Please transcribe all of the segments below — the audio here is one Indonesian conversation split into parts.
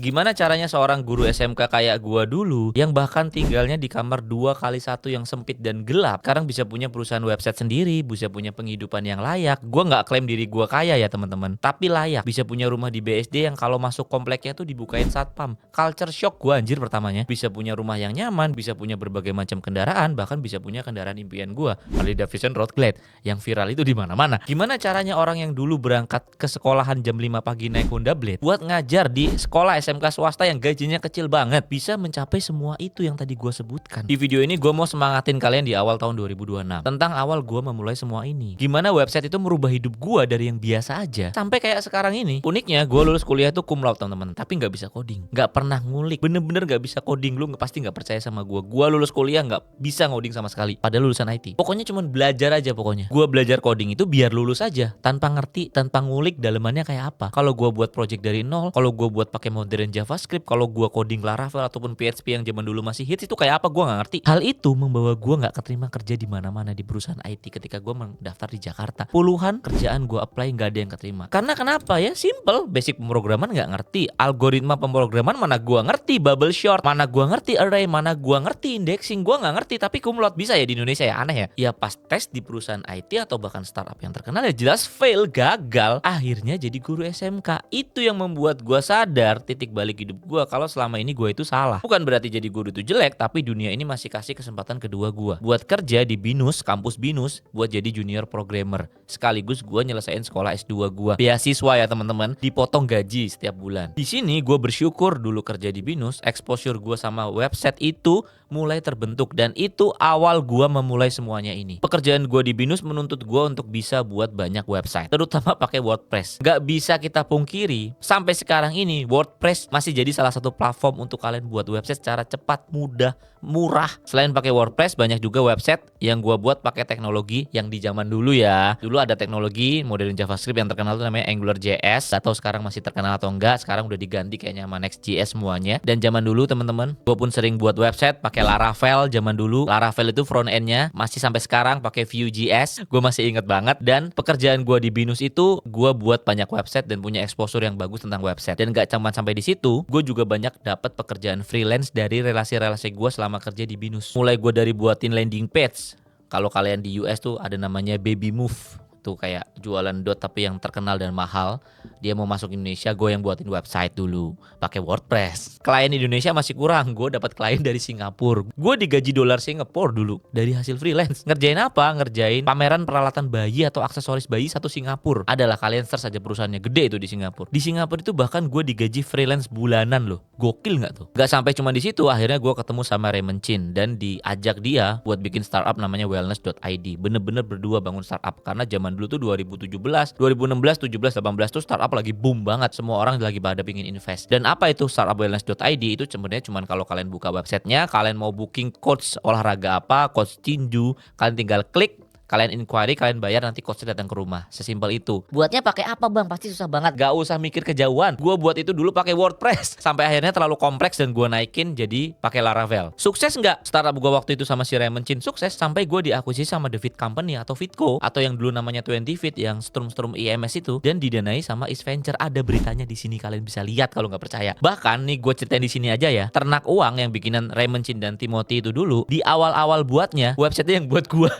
Gimana caranya seorang guru SMK kayak gua dulu yang bahkan tinggalnya di kamar 2x1 yang sempit dan gelap, sekarang bisa punya perusahaan website sendiri, bisa punya penghidupan yang layak. Gua nggak klaim diri gua kaya ya teman-teman, tapi layak. Bisa punya rumah di BSD yang kalau masuk kompleknya tuh dibukain satpam. Culture shock gua anjir pertamanya. Bisa punya rumah yang nyaman, bisa punya berbagai macam kendaraan, bahkan bisa punya kendaraan impian gua, Harley Davidson Road Glide yang viral itu di mana-mana. Gimana caranya orang yang dulu berangkat ke sekolahan jam 5 pagi naik Honda Blade buat ngajar di sekolah SMK swasta yang gajinya kecil banget bisa mencapai semua itu yang tadi gue sebutkan. Di video ini gue mau semangatin kalian di awal tahun 2026 tentang awal gue memulai semua ini. Gimana website itu merubah hidup gue dari yang biasa aja sampai kayak sekarang ini. Uniknya gue lulus kuliah tuh cum laude teman-teman, tapi nggak bisa coding, nggak pernah ngulik, bener-bener nggak bisa coding. Lu pasti nggak percaya sama gue. Gue lulus kuliah nggak bisa ngoding sama sekali, padahal lulusan IT. Pokoknya cuma belajar aja pokoknya. Gue belajar coding itu biar lulus aja, tanpa ngerti, tanpa ngulik dalemannya kayak apa. Kalau gue buat project dari nol, kalau gue buat pakai modern JavaScript, kalau gue coding Laravel ataupun PHP yang zaman dulu masih hits itu kayak apa gue nggak ngerti. Hal itu membawa gue nggak keterima kerja di mana-mana di perusahaan IT ketika gue mendaftar di Jakarta. Puluhan kerjaan gue apply nggak ada yang keterima. Karena kenapa ya? Simple, basic pemrograman nggak ngerti, algoritma pemrograman mana gue ngerti, bubble short mana gue ngerti, array mana gue ngerti, indexing gue nggak ngerti, tapi cum laude bisa ya di Indonesia ya, aneh ya. Ya pas tes di perusahaan IT atau bahkan startup yang terkenal ya jelas fail, gagal. Akhirnya jadi guru SMK. Itu yang membuat gue sadar titik balik hidup gue kalau selama ini gue itu salah. Bukan berarti jadi guru itu jelek, tapi dunia ini masih kasih kesempatan kedua gue buat kerja di BINUS, kampus BINUS, buat jadi junior programmer. Sekaligus gue nyelesain sekolah S2 gue. Beasiswa ya teman-teman, dipotong gaji setiap bulan. Di sini gue bersyukur dulu kerja di BINUS, exposure gue sama website itu mulai terbentuk dan itu awal gue memulai semuanya ini. Pekerjaan gue di BINUS menuntut gue untuk bisa buat banyak website, terutama pakai WordPress. Gak bisa kita pungkiri, sampai sekarang ini WordPress masih jadi salah satu platform untuk kalian buat website secara cepat, mudah, murah. Selain pakai WordPress, banyak juga website yang gue buat pakai teknologi yang di zaman dulu ya. Dulu ada teknologi modern JavaScript yang terkenal tuh namanya AngularJS. Gak tahu sekarang masih terkenal atau enggak. Sekarang udah diganti kayaknya sama Next.js semuanya. Dan zaman dulu teman-teman, gue pun sering buat website pakai Laravel. Zaman dulu Laravel itu front end-nya masih sampai sekarang pakai Vue.js. Gue masih inget banget. Dan pekerjaan gue di BINUS itu gue buat banyak website dan punya exposure yang bagus tentang website. Dan gak cuma sampai di situ, gue juga banyak dapat pekerjaan freelance dari relasi-relasi gue selama kerja di BINUS. Mulai gue dari buatin landing page. Kalau kalian di US tuh ada namanya Baby Move. Tuh kayak jualan dot tapi yang terkenal dan mahal. Dia mau masuk Indonesia, gue yang buatin website dulu pakai WordPress. Klien Indonesia masih kurang, gue dapat klien dari Singapura. Gue digaji dolar Singapura dulu dari hasil freelance. Ngerjain apa? Ngerjain pameran peralatan bayi atau aksesoris bayi satu Singapura. Adalah kalian search aja perusahaannya, gede itu di Singapura. Di Singapura itu bahkan gue digaji freelance bulanan loh. Gokil nggak tuh? Gak sampai cuma di situ, akhirnya gue ketemu sama Raymond Chin dan diajak dia buat bikin startup namanya wellness.id. Bener-bener berdua bangun startup karena zaman dulu tuh 2017, 2016, 17, 18 tuh startup lagi boom banget. Semua orang lagi pada pingin invest. Dan apa itu startup wellness.id? Itu sebenarnya cuman kalau kalian buka websitenya, kalian mau booking coach olahraga apa, coach tinju, kalian tinggal klik, kalian inquiry, kalian bayar, nanti coachnya datang ke rumah. Sesimpel itu. Buatnya pakai apa bang? Pasti susah banget. Gak usah mikir kejauhan. Gue buat itu dulu pakai WordPress. Sampai akhirnya terlalu kompleks dan gue naikin jadi pakai Laravel. Sukses nggak? Startup gue waktu itu sama si Raymond Chin sukses sampai gue diakuisisi sama The Fit Company atau Fitco atau yang dulu namanya 20 Fit yang Strum IMS itu dan didanai sama East Venture. Ada beritanya di sini, kalian bisa lihat kalau nggak percaya. Bahkan nih gue ceritain di sini aja ya. Ternak Uang yang bikinan Raymond Chin dan Timothy itu dulu di awal-awal buatnya website yang buat gue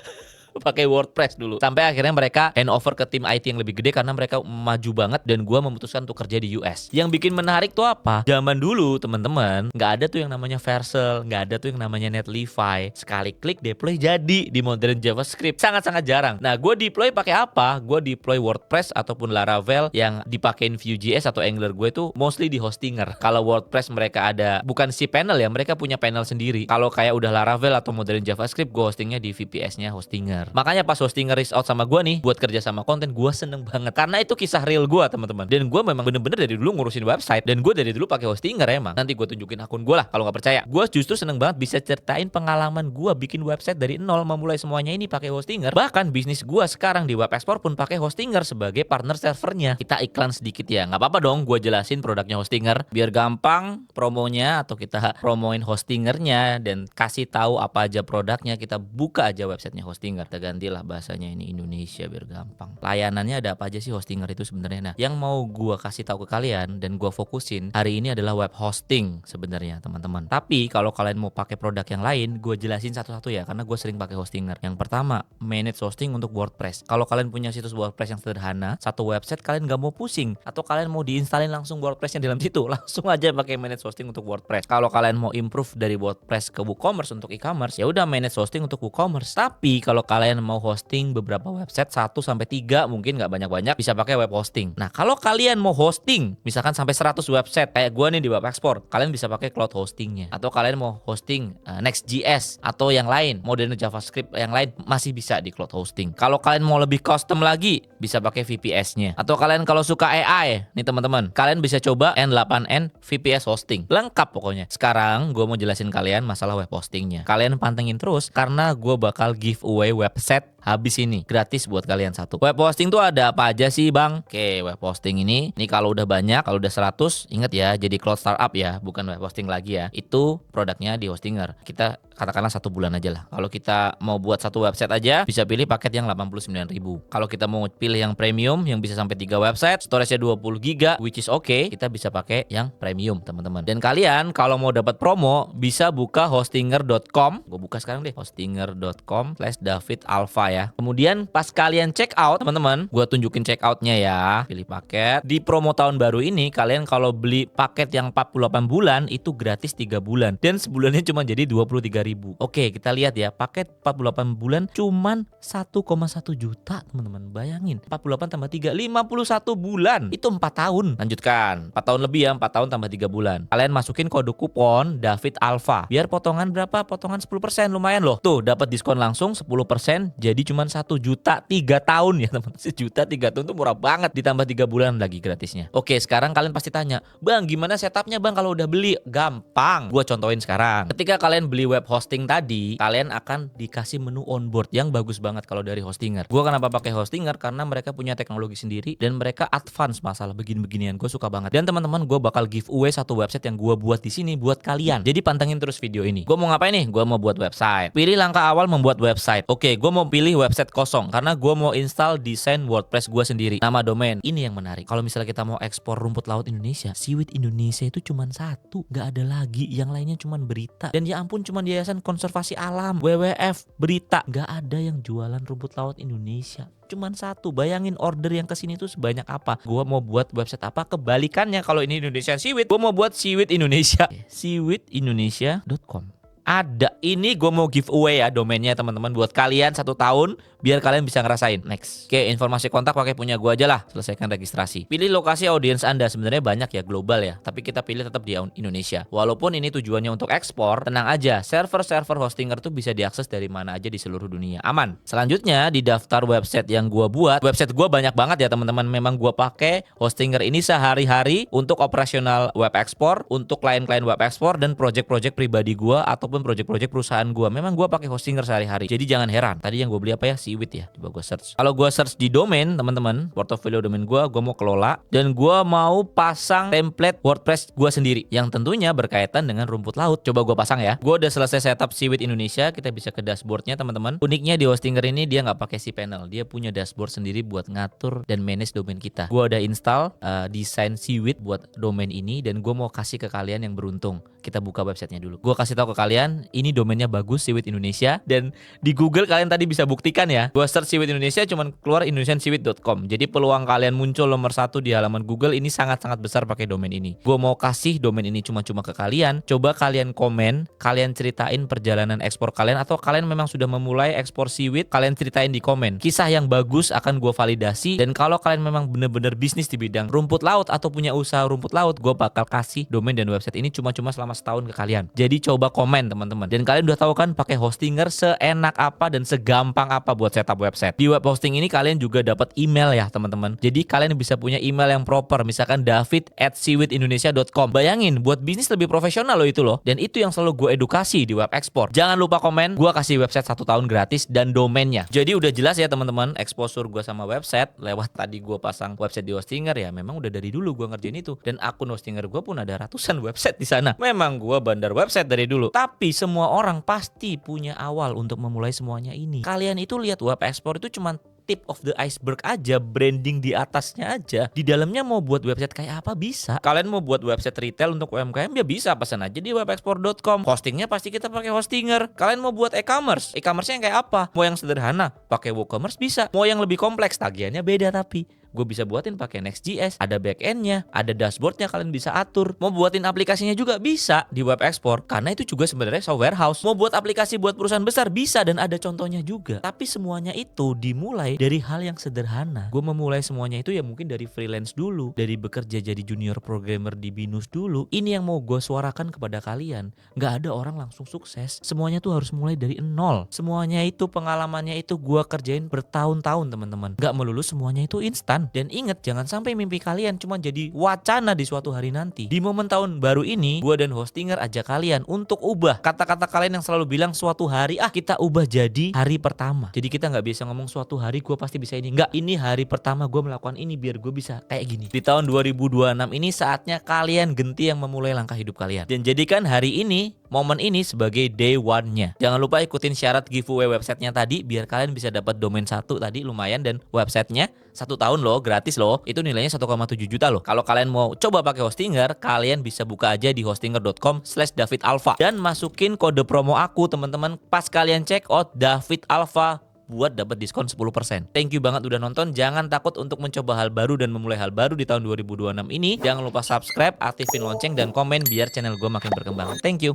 pakai WordPress dulu. Sampai akhirnya mereka hand over ke tim IT yang lebih gede karena mereka maju banget dan gue memutuskan untuk kerja di US. Yang bikin menarik tuh apa? Zaman dulu teman-teman nggak ada tuh yang namanya Vercel, nggak ada tuh yang namanya Netlify. Sekali klik deploy jadi di modern JavaScript. Sangat-sangat jarang. Nah gue deploy pakai apa? Gue deploy WordPress ataupun Laravel yang dipakein Vue.js atau Angular gue tuh mostly di Hostinger. Kalau WordPress mereka ada bukan si panel ya, mereka punya panel sendiri. Kalau kayak udah Laravel atau modern JavaScript, gue hostingnya di VPS-nya Hostinger. Makanya pas Hostinger reach out sama gue nih buat kerja sama konten, gue seneng banget karena itu kisah real gue teman-teman. Dan gue memang bener-bener dari dulu ngurusin website dan gue dari dulu pakai Hostinger emang. Nanti gue tunjukin akun gue lah kalau nggak percaya. Gue justru seneng banget bisa ceritain pengalaman gue bikin website dari nol memulai semuanya ini pakai Hostinger. Bahkan bisnis gue sekarang di Web Export pun pakai Hostinger sebagai partner servernya. Kita iklan sedikit ya, nggak apa-apa dong. Gue jelasin produknya Hostinger biar gampang promonya atau kita promoin Hostingernya dan kasih tahu apa aja produknya. Kita buka aja websitenya Hostinger. kita gantilah bahasanya ini Indonesia biar gampang. Layanannya ada apa aja sih Hostinger itu sebenarnya? Nah, yang mau gua kasih tahu ke kalian dan gua fokusin hari ini adalah web hosting sebenarnya teman-teman. Tapi kalau kalian mau pakai produk yang lain, gua jelasin satu-satu ya karena gua sering pakai Hostinger. Yang pertama, manage hosting untuk WordPress. Kalau kalian punya situs WordPress yang sederhana, satu website kalian nggak mau pusing atau kalian mau diinstalin langsung WordPress yang dalam situ, langsung aja pakai manage hosting untuk WordPress. Kalau kalian mau improve dari WordPress ke WooCommerce untuk e-commerce, ya udah manage hosting untuk WooCommerce. Tapi kalau kalian mau hosting beberapa website 1 sampai 3 mungkin nggak banyak-banyak, bisa pakai web hosting. Nah, kalau kalian mau hosting misalkan sampai 100 website kayak gua nih di web export, kalian bisa pakai cloud hostingnya. Atau kalian mau hosting Next.js atau yang lain, modern JavaScript yang lain masih bisa di cloud hosting. Kalau kalian mau lebih custom lagi, bisa pakai VPS-nya. Atau kalian kalau suka AI nih teman-teman, kalian bisa coba N8N VPS hosting. Lengkap pokoknya. Sekarang gua mau jelasin kalian masalah web hostingnya. Kalian pantengin terus karena gua bakal giveaway website habis ini gratis buat kalian satu. Web hosting tuh ada apa aja sih bang? Oke, web hosting ini kalau udah banyak, kalau udah 100, ingat ya jadi cloud startup ya, bukan web hosting lagi ya. Itu produknya di Hostinger. Kita katakanlah 1 bulan aja lah. Kalau kita mau buat satu website aja, bisa pilih paket yang 89.000. Kalau kita mau pilih yang premium yang bisa sampai 3 website, storage-nya 20 GB, which is okay, kita bisa pakai yang premium teman-teman. Dan kalian kalau mau dapat promo bisa buka hostinger.com. Gue buka sekarang deh, hostinger.com/davidalfa ya. Kemudian pas kalian check out teman-teman, gue tunjukin check outnya ya. Pilih paket. Di promo tahun baru ini kalian kalau beli paket yang 48 bulan itu gratis 3 bulan. Dan sebulannya cuma jadi 23.000. Oke, kita lihat ya. Paket 48 bulan cuman 1,1 juta teman-teman. Bayangin 48 tambah 3 51 bulan. Itu 4 tahun. Lanjutkan. 4 tahun lebih ya. 4 tahun tambah 3 bulan. Kalian masukin kode kupon David Alfa. Biar potongan berapa? Potongan 10%. Lumayan loh. Tuh dapat diskon langsung 10%. Jadi cuma 1 juta 3 tahun ya teman. 1 juta 3 tahun tuh murah banget, ditambah 3 bulan lagi gratisnya. Oke, sekarang kalian pasti tanya, "Bang, gimana setupnya Bang kalau udah beli?" Gampang. Gua contohin sekarang. Ketika kalian beli web hosting tadi, kalian akan dikasih menu onboard yang bagus banget kalau dari Hostinger. Gua kenapa pakai Hostinger? Karena mereka punya teknologi sendiri dan mereka advance masalah begini-beginian. Gue suka banget. Dan teman-teman, gue bakal giveaway satu website yang gue buat di sini buat kalian. Jadi pantengin terus video ini. Gue mau ngapain nih? Gue mau buat website. Pilih langkah awal membuat website. Oke, gue mau pilih website kosong karena gue mau install desain WordPress gue sendiri. Nama domain. Ini yang menarik. Kalau misalnya kita mau ekspor rumput laut Indonesia, Seaweed Indonesia itu cuma satu, nggak ada lagi. Yang lainnya cuma berita. Dan ya ampun, cuma Yayasan Konservasi Alam, WWF, berita. Nggak ada yang jualan rumput laut Indonesia. Cuman satu. Bayangin order yang kesini tuh sebanyak apa. Gua mau buat website apa, kebalikannya. Kalau ini Indonesian Seaweed, gua mau buat Seaweed Indonesia. seaweedindonesia.com. Ada. Ini gue mau giveaway ya domainnya teman-teman buat kalian 1 tahun biar kalian bisa ngerasain. Next. Oke, informasi kontak pakai punya gue aja lah. Selesaikan registrasi. Pilih lokasi audiens Anda. Sebenarnya banyak ya, global ya, tapi kita pilih tetap di Indonesia. Walaupun ini tujuannya untuk ekspor, tenang aja, server-server Hostinger tuh bisa diakses dari mana aja di seluruh dunia. Aman. Selanjutnya di daftar website yang gue buat. Website gue banyak banget ya teman-teman. Memang gue pakai Hostinger ini sehari-hari untuk operasional web ekspor, untuk klien-klien web ekspor dan project-project pribadi gue ataupun project-project perusahaan gue. Memang gue pakai Hostinger sehari-hari. Jadi jangan heran. Tadi yang gue beli apa ya? Seaweed ya. Coba gue search. Kalau gue search di domain, teman-teman, portofolio domain gue mau kelola dan gue mau pasang template WordPress gue sendiri yang tentunya berkaitan dengan rumput laut. Coba gue pasang ya. Gue udah selesai setup Seaweed Indonesia. Kita bisa ke dashboardnya teman-teman. Uniknya di Hostinger ini dia nggak pakai cPanel. Dia punya dashboard sendiri buat ngatur dan manage domain kita. Gue udah install desain Seaweed buat domain ini dan gue mau kasih ke kalian yang beruntung. Kita buka websitenya dulu. Gue kasih tahu ke kalian, ini domainnya bagus, Seaweed Indonesia. Dan di Google kalian tadi bisa buktikan ya. Gue search Seaweed Indonesia cuman keluar indonesianseaweed.com. Jadi peluang kalian muncul nomor 1 di halaman Google ini sangat-sangat besar pakai domain ini. Gue mau kasih domain ini cuma-cuma ke kalian. Coba kalian komen, kalian ceritain perjalanan ekspor kalian atau kalian memang sudah memulai ekspor Seaweed, kalian ceritain di komen. Kisah yang bagus akan gue validasi dan kalau kalian memang bener-bener bisnis di bidang rumput laut atau punya usaha rumput laut, gue bakal kasih domain dan website ini cuma-cuma selama setahun ke kalian. Jadi coba komen teman-teman. Dan kalian udah tahu kan pakai Hostinger seenak apa dan segampang apa buat setup website. Di web hosting ini kalian juga dapat email ya teman-teman. Jadi kalian bisa punya email yang proper. Misalkan david@seaweedindonesia.com. Bayangin buat bisnis lebih profesional loh itu loh. Dan itu yang selalu gue edukasi di web ekspor. Jangan lupa komen. Gue kasih website 1 tahun gratis dan domainnya. Jadi udah jelas ya teman-teman. Exposure gue sama website lewat tadi gue pasang website di Hostinger ya. Memang udah dari dulu gue ngerjain itu. Dan akun Hostinger gue pun ada ratusan website di sana. Memang gue bandar website dari dulu. Tapi Tapi semua orang pasti punya awal untuk memulai semuanya ini. Kalian itu lihat web export itu cuman tip of the iceberg aja, branding di atasnya aja. Di dalamnya mau buat website kayak apa bisa. Kalian mau buat website retail untuk UMKM ya bisa, pesan aja di webexport.com. Hostingnya pasti kita pakai Hostinger. Kalian mau buat e-commerce, e-commerce-nya yang kayak apa? Mau yang sederhana, pakai WooCommerce bisa. Mau yang lebih kompleks, tagihannya beda tapi gue bisa buatin pakai Next.js, ada backend-nya, ada dashboard-nya, kalian bisa atur. Mau buatin aplikasinya juga bisa di web export, karena itu juga sebenarnya software house. Mau buat aplikasi buat perusahaan besar bisa dan ada contohnya juga. Tapi semuanya itu dimulai dari hal yang sederhana. Gue memulai semuanya itu ya mungkin dari freelance dulu, dari bekerja jadi junior programmer di Binus dulu. Ini yang mau gue suarakan kepada kalian. Nggak ada orang langsung sukses. Semuanya tuh harus mulai dari nol. Semuanya itu pengalamannya itu gue kerjain bertahun-tahun teman-teman. Nggak melulu semuanya itu instan. Dan ingat, jangan sampai mimpi kalian cuma jadi wacana di suatu hari nanti. Di momen tahun baru ini, gue dan Hostinger ajak kalian untuk ubah kata-kata kalian yang selalu bilang suatu hari kita ubah jadi hari pertama. Jadi kita nggak bisa ngomong suatu hari gue pasti bisa ini. Nggak, ini hari pertama gue melakukan ini biar gue bisa kayak gini. Di tahun 2026 ini saatnya kalian genti yang memulai langkah hidup kalian. Dan jadikan hari ini, momen ini sebagai day one-nya. Jangan lupa ikutin syarat giveaway websitenya tadi biar kalian bisa dapat domain 1 tadi lumayan, dan websitenya 1 tahun loh, gratis loh. Itu nilainya 1,7 juta loh. Kalau kalian mau coba pakai Hostinger, kalian bisa buka aja di hostinger.com/davidalfa dan masukin kode promo aku teman-teman pas kalian check out David Alpha buat dapat diskon 10%. Thank you banget udah nonton. Jangan takut untuk mencoba hal baru dan memulai hal baru di tahun 2026 ini. Jangan lupa subscribe, aktifin lonceng dan komen biar channel gue makin berkembang. Thank you.